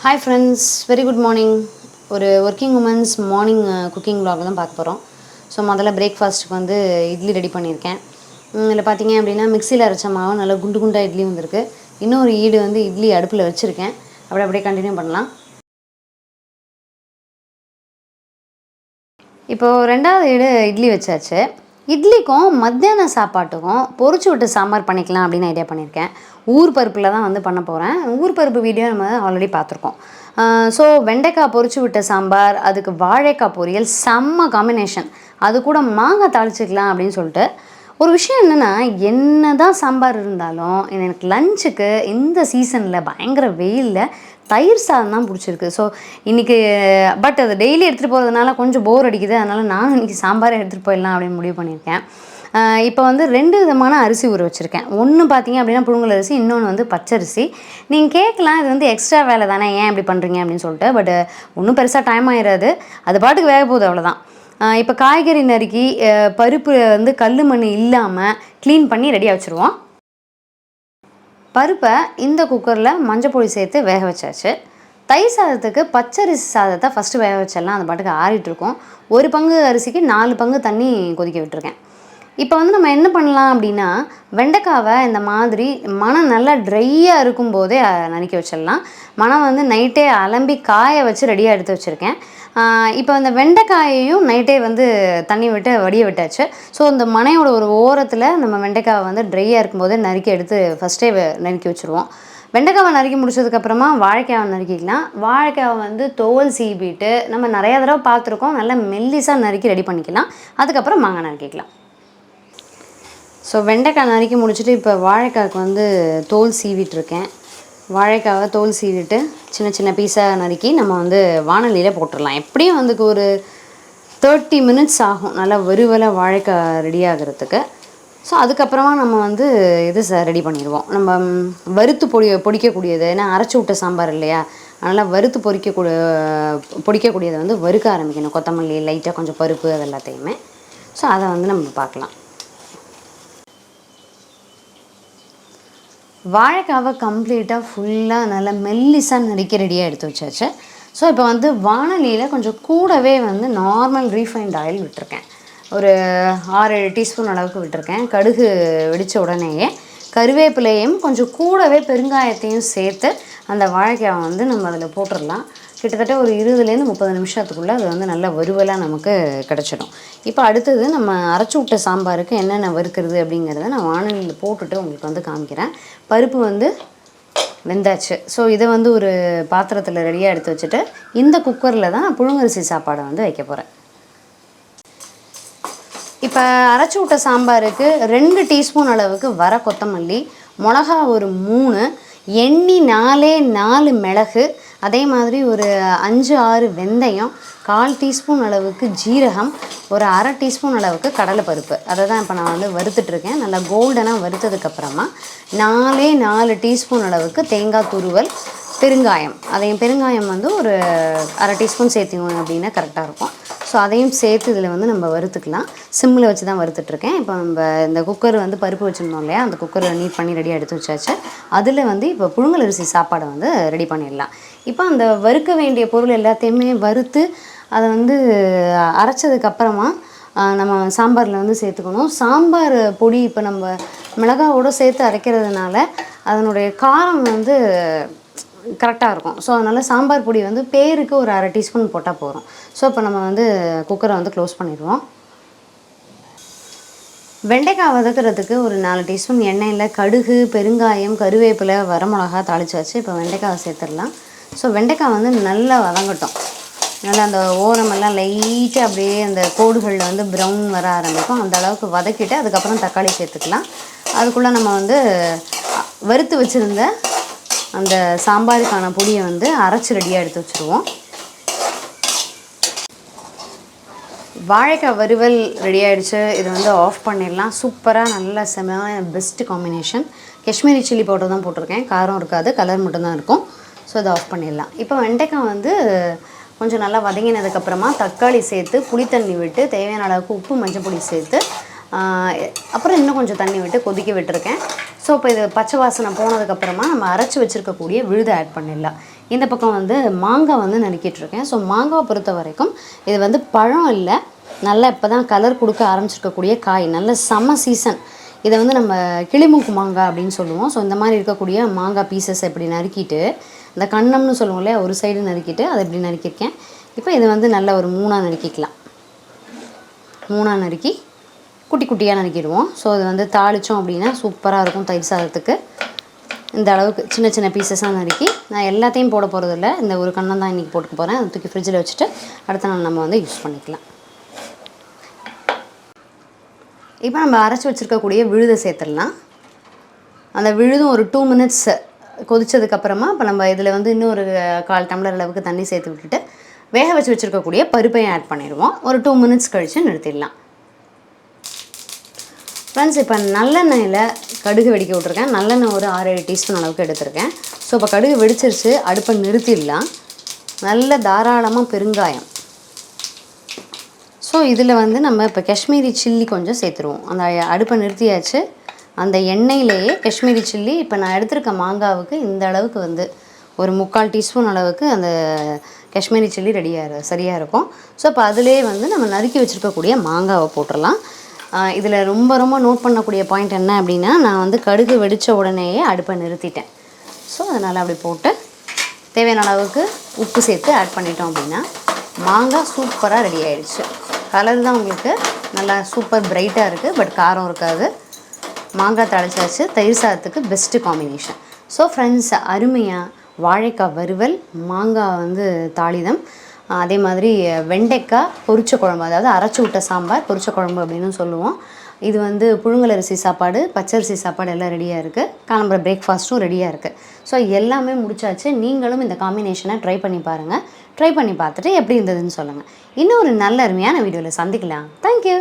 Hi friends, very good morning. ஒரு working womens morning cooking vlog தான் பார்க்க போகிறோம். ஸோ முதல்ல பிரேக்ஃபாஸ்ட்டுக்கு வந்து இட்லி ரெடி பண்ணியிருக்கேன். இதில் பார்த்தீங்க அப்படின்னா மிக்சியில் அரைச்ச மாவு நல்லா குண்டு குண்டாக இட்லி வந்திருக்கு. இன்னொரு ஈடு வந்து இட்லி அடுப்பில் வச்சுருக்கேன். அப்படியே கண்டினியூ பண்ணலாம். இப்போது ரெண்டாவது ஈடு இட்லி வச்சாச்சு. இட்லிக்கும் மத்தியான சாப்பாட்டுக்கும் பொரிச்சு விட்டு சாம்பார் பண்ணிக்கலாம் அப்படின்னு ஐடியா பண்ணியிருக்கேன். ஊர் பருப்பில் தான் வந்து பண்ண போகிறேன். ஊர் பருப்பு வீடியோ நம்ம ஆல்ரெடி பார்த்துருக்கோம். ஸோ வெண்டைக்காய் பொரிச்சு விட்ட சாம்பார், அதுக்கு வாழைக்காய் பொரியல், செம்ம காம்பினேஷன். அது கூட மாங்காய் தாளிச்சிக்கலாம் அப்படின்னு சொல்லிட்டு ஒரு விஷயம் என்னென்னா, என்ன தான் சாம்பார் இருந்தாலும் எனக்கு லஞ்சுக்கு இந்த சீசனில் பயங்கர வெயிலில் தயிர் சாதம் தான் பிடிச்சிருக்கு. ஸோ இன்றைக்கி பட் அது டெய்லி எடுத்துகிட்டு போகிறதுனால கொஞ்சம் போர் அடிக்குது. அதனால் நானும் இன்றைக்கி சாம்பாரை எடுத்துகிட்டு போயிடலாம் அப்படின்னு முடிவு பண்ணியிருக்கேன். இப்போ வந்து 2 விதமான அரிசி ஊற வச்சுருக்கேன். ஒன்று பார்த்திங்க அப்படின்னா புழுங்கல் அரிசி, இன்னொன்று வந்து பச்சரிசி. நீங்கள் கேட்கலாம், இது வந்து எக்ஸ்ட்ரா வேலை தானே, ஏன் இப்படி பண்ணுறீங்க அப்படின்னு சொல்லிட்டு. பட் ஒன்றும் பெருசாக டைம் ஆகிடாது, அது பாட்டுக்கு வேக போகுது, அவ்வளோதான். இப்போ காய்கறி நறுக்கி பருப்பு வந்து கல் மண் இல்லாமல் க்ளீன் பண்ணி ரெடியாக வச்சுருவோம். பருப்பை இந்த குக்கரில் மஞ்சப்பொடி சேர்த்து வேக வச்சாச்சு. தயிர் சாதத்துக்கு பச்சரிசி சாதத்தை ஃபஸ்ட்டு வேக வச்சிடலாம், அது பாட்டுக்கு ஆறிட்டுருக்கோம். 1 பங்கு அரிசிக்கு 4 பங்கு தண்ணி கொதிக்க விட்டுருக்கேன். இப்போ வந்து நம்ம என்ன பண்ணலாம் அப்படின்னா, வெண்டைக்காவை இந்த மாதிரி மணம் நல்லா ட்ரையாக இருக்கும்போதே நறுக்கி வச்சிடலாம். மணம் வந்து நைட்டே அலம்பி காய வச்சு ரெடியாக எடுத்து வச்சுருக்கேன். இப்போ அந்த வெண்டைக்காயையும் நைட்டே வந்து தண்ணி விட்டு வடிய விட்டாச்சு. ஸோ இந்த மனையோட ஒரு ஓரத்தில் நம்ம வெண்டைக்காவை வந்து ட்ரையாக இருக்கும்போதே நறுக்கி எடுத்து ஃபஸ்ட்டே நறுக்கி வச்சுருவோம். வெண்டைக்காவை நறுக்கி முடிச்சதுக்கப்புறமா வாழைக்காவை நறுக்கிக்கலாம். வாழைக்காவை வந்து தோல் சீவிட்டு நம்ம நிறையா தடவை பார்த்துருக்கோம், நல்லா மெல்லிசாக நறுக்கி ரெடி பண்ணிக்கலாம். அதுக்கப்புறம் மாங்காய் நறுக்கிக்கலாம். ஸோ வெண்டைக்காய் நறுக்கி முடிச்சுட்டு இப்போ வாழைக்காய்க்கு வந்து தோல் சீவிட்டுருக்கேன். வாழைக்காவை தோல் சீவிட்டு சின்ன சின்ன பீஸாக நறுக்கி நம்ம வந்து வானலியில் போட்டுடலாம். எப்படியும் வந்து ஒரு 30 மினிட்ஸ் ஆகும் நல்லா வறுவலை வாழைக்காய் ரெடி ஆகிறதுக்கு. ஸோ அதுக்கப்புறமா நம்ம வந்து இது ரெடி பண்ணிடுவோம். நம்ம வறுத்து பொடிக்கக்கூடியது, ஏன்னா அரைச்சி விட்ட சாம்பார் இல்லையா, அதனால் வறுத்து பொடிக்கக்கூடியதை வந்து வறுக்க ஆரம்பிக்கணும். கொத்தமல்லி, லைட்டாக கொஞ்சம் பருப்பு, அது எல்லாத்தையுமே. ஸோ அதை வந்து நம்ம பார்க்கலாம். வாழைக்காவை கம்ப்ளீட்டாக ஃபுல்லாக நல்லா மெல்லிசாக நறுக்கி ரெடியாக எடுத்து வச்சாச்சு. ஸோ இப்போ வந்து வானலியில் கொஞ்சம் கூடவே வந்து நார்மல் ரீஃபைண்ட் ஆயில் விட்டுருக்கேன். ஒரு 6-7 டீஸ்பூன் அளவுக்கு விட்டுருக்கேன். கடுகு வெடித்த உடனேயே கருவேப்பிலையும் கொஞ்சம் கூடவே பெருங்காயத்தையும் சேர்த்து அந்த வாழைக்காவை வந்து நம்ம அதில் போட்டுடலாம். கிட்டத்தட்ட ஒரு 20-30 நிமிஷத்துக்குள்ளே அது வந்து நல்ல வறுவலாக நமக்கு கிடச்சிடும். இப்போ அடுத்தது நம்ம அரைச்சி விட்ட சாம்பாருக்கு என்னென்ன வறுக்கிறது அப்படிங்கிறத நான் வானலியில் போட்டுட்டு உங்களுக்கு வந்து காமிக்கிறேன். பருப்பு வந்து வெந்தாச்சு. ஸோ இதை வந்து ஒரு பாத்திரத்தில் ரெடியாக எடுத்து வச்சுட்டு இந்த குக்கரில் தான் புழுங்கரிசி சாப்பாடை வந்து வைக்க போகிறேன். இப்போ அரைச்சி விட்ட சாம்பாருக்கு 2 டீஸ்பூன் அளவுக்கு வர கொத்தமல்லி, மிளகா ஒரு 3, எண்ணெய் 4 மிளகு, அதே மாதிரி ஒரு 5-6 வெந்தயம், 1/4 டீஸ்பூன் அளவுக்கு ஜீரகம், ஒரு 1/2 டீஸ்பூன் அளவுக்கு கடலைப்பருப்பு. அதை தான் இப்போ நான் வந்து வறுத்துட்ருக்கேன். நல்லா கோல்டனாக வறுத்ததுக்கப்புறமா 4 டீஸ்பூன் அளவுக்கு தேங்காய் துருவல், பெருங்காயம். பெருங்காயம் வந்து ஒரு 1/2 டீஸ்பூன் சேர்த்திங்க அப்படின்னா கரெக்டாக இருக்கும். ஸோ அதையும் சேர்த்து இதில் வந்து நம்ம வறுத்துக்கலாம். சிம்மில் வச்சு தான் வறுத்துட்ருக்கேன். இப்போ நம்ம இந்த குக்கர் வந்து பருப்பு வச்சுருந்தோம் இல்லையா, அந்த குக்கரை நீட் பண்ணி ரெடியாக எடுத்து வச்சாச்சு. அதில் வந்து இப்போ புழுங்கல் அரிசி சாப்பாடை வந்து ரெடி பண்ணிடலாம். இப்போ அந்த வறுக்க வேண்டிய பொருள் எல்லாத்தையுமே வறுத்து அதை வந்து அரைச்சதுக்கப்புறமா நம்ம சாம்பாரில் வந்து சேர்த்துக்கணும். சாம்பார் பொடி இப்போ நம்ம மிளகாவோடு சேர்த்து அரைக்கிறதுனால அதனுடைய காரம் வந்து கரெக்டாக இருக்கும். ஸோ அதனால் சாம்பார் பொடி வந்து பேருக்கு ஒரு 1/2 டீஸ்பூன் போட்டால் போதும். ஸோ இப்போ நம்ம வந்து குக்கரை வந்து க்ளோஸ் பண்ணிடுவோம். வெண்டைக்காய் வதக்கிறதுக்கு ஒரு 4 டீஸ்பூன் எண்ணெயில் கடுகு, பெருங்காயம், கருவேப்பிலை, வரமிளகா தாளிச்சாச்சு. இப்போ வெண்டைக்காவை சேர்த்துடலாம். ஸோ வெண்டைக்காய் வந்து நல்லா வதங்கட்டும். நல்லா அந்த ஓரமெல்லாம் லைட்டாக அப்படியே அந்த கோடுகளில் வந்து ப்ரௌன் வர ஆரம்பிக்கும். அந்த அளவுக்கு வதக்கிட்டு அதுக்கப்புறம் தக்காளி சேர்த்துக்கலாம். அதுக்குள்ளே நம்ம வந்து வறுத்து வச்சுருந்த அந்த சாம்பாருக்கான பொடியை வந்து அரைச்சி ரெடியாக எடுத்து வச்சுருவோம். வாழைக்காய் வறுவல் ரெடி ஆகிடுச்சு. இது வந்து ஆஃப் பண்ணிடலாம். சூப்பராக நல்ல செமையான best combination. Kashmiri chilli powder தான் போட்டிருக்கேன், காரம் இருக்காது, கலர் மட்டும்தான் இருக்கும். ஸோ இதை ஆஃப் பண்ணிடலாம். இப்போ வெண்டைக்காய் வந்து கொஞ்சம் நல்லா வதங்கினதுக்கப்புறமா தக்காளி சேர்த்து புளித்தண்ணி விட்டு தேவையான அளவுக்கு உப்பு, மஞ்சள் பொடி சேர்த்து அப்புறம் இன்னும் கொஞ்சம் தண்ணி விட்டு கொதிக்க விட்டுருக்கேன். ஸோ இப்போ இது பச்சை வாசனை போனதுக்கப்புறமா நம்ம அரைச்சி வச்சுருக்கக்கூடிய விழுதை ஆட் பண்ணிடலாம். இந்த பக்கம் வந்து மாங்காய் வந்து நறுக்கிட்டுருக்கேன். ஸோ மாங்காவை பொறுத்த வரைக்கும் இது வந்து பழம் இல்லை, நல்லா இப்போ தான் கலர் கொடுக்க ஆரம்பிச்சிருக்கக்கூடிய காய், நல்ல சம்ம சீசன். இதை வந்து நம்ம கிளிமூக்கு மாங்காய் அப்படின்னு சொல்லுவோம். ஸோ இந்த மாதிரி இருக்கக்கூடிய மாங்காய் பீசஸ் இப்படி நறுக்கிட்டு, இந்த கண்ணம்னு சொல்லுவோம் இல்லையா, ஒரு சைடு நறுக்கிட்டு அதை இப்படி நறுக்கியிருக்கேன். இப்போ இது வந்து நல்ல ஒரு 3ஆக நறுக்கிக்கலாம். 3ஆக நறுக்கி குட்டி குட்டியாக நறுக்கிடுவோம். ஸோ இது வந்து தாளித்தோம் அப்படின்னா சூப்பராக இருக்கும் தயிர் சாதத்துக்கு. இந்த அளவுக்கு சின்ன சின்ன பீசஸாக நறுக்கி, நான் எல்லாத்தையும் போட போகிறதில்ல, இந்த ஒரு கண்ணம் தான் இன்றைக்கி போட்டுக்க போகிறேன். அதை தூக்கி ஃப்ரிட்ஜில் வச்சுட்டு அடுத்த நாள் நம்ம வந்து யூஸ் பண்ணிக்கலாம். இப்போ நம்ம அரைச்சி வச்சுருக்கக்கூடிய விழுதை சேர்த்துடலாம். அந்த விழுதும் ஒரு 2 மினிட்ஸ் கொதித்ததுக்கப்புறமா இப்போ நம்ம இதில் வந்து இன்னும் ஒரு 1/4 டம்ளர் அளவுக்கு தண்ணி சேர்த்து விட்டுட்டு வேக வச்சு வச்சுருக்கக்கூடிய பருப்பையும் ஆட் பண்ணிடுவோம். ஒரு 2 மினிட்ஸ் கழித்து நிறுத்திடலாம். ஃப்ரெண்ட்ஸ், இப்போ நல்லெண்ணெயில் கடுகு வெடிக்க விட்ருக்கேன். நல்லெண்ணெய் ஒரு 6-7 டீஸ்பூன் அளவுக்கு எடுத்திருக்கேன். ஸோ இப்போ கடுகு வெடிச்சிருச்சு, அடுப்பை நிறுத்திடலாம். நல்ல தாராளமாக பெருங்காயம். ஸோ இதில் வந்து நம்ம இப்போ காஷ்மீரி சில்லி கொஞ்சம் சேர்த்துருவோம். அந்த அடுப்பை நிறுத்தியாச்சு, அந்த எண்ணெயிலேயே காஷ்மீரி சில்லி இப்போ நான் எடுத்திருக்க மாங்காவுக்கு இந்த அளவுக்கு வந்து ஒரு 3/4 டீஸ்பூன் அளவுக்கு அந்த காஷ்மீரி சில்லி சரியாக இருக்கும். ஸோ இப்போ அதிலே வந்து நம்ம நறுக்கி வச்சுருக்கக்கூடிய மாங்காவை போட்டுடலாம். இதில் ரொம்ப ரொம்ப நோட் பண்ணக்கூடிய பாயிண்ட் என்ன அப்படின்னா, நான் வந்து கடுகு வெடித்த உடனேயே அடுப்பை நிறுத்திட்டேன். ஸோ அதனால் அப்படி போட்டு தேவையான அளவுக்கு உப்பு சேர்த்து ஆட் பண்ணிட்டோம் அப்படின்னா மாங்காய் சூப்பராக ரெடி ஆகிடுச்சு. கலர் தான் உங்களுக்கு நல்லா சூப்பர் பிரைட்டாக இருக்குது, பட் காரம் இருக்காது. மாங்காய் தாளிச்சாச்சு, தயிர் சாதத்துக்கு பெஸ்ட்டு காம்பினேஷன். ஸோ ஃப்ரெண்ட்ஸ், அருமையாக வாழைக்காய் வறுவல், மாங்காய் வந்து தாளிதம், அதே மாதிரி வெண்டைக்காய் பொரிச்ச குழம்பு, அதாவது அரைச்சி விட்ட சாம்பார் பொரிச்ச குழம்பு அப்படின்னு சொல்லுவோம். இது வந்து புழுங்கலரிசி சாப்பாடு, பச்சரிசி சாப்பாடு எல்லாம் ரெடியாக இருக்குது. காலம்புற பிரேக்ஃபாஸ்ட்டும் ரெடியாக இருக்குது. ஸோ எல்லாமே முடிச்சாச்சு. நீங்களும் இந்த காம்பினேஷனை ட்ரை பண்ணி பாருங்கள். ட்ரை பண்ணி பார்த்துட்டு எப்படி இருந்ததுன்னு சொல்லுங்கள். இன்னும் ஒரு நல்ல அருமையான வீடியோவில் சந்திக்கலாம். தேங்க்யூ.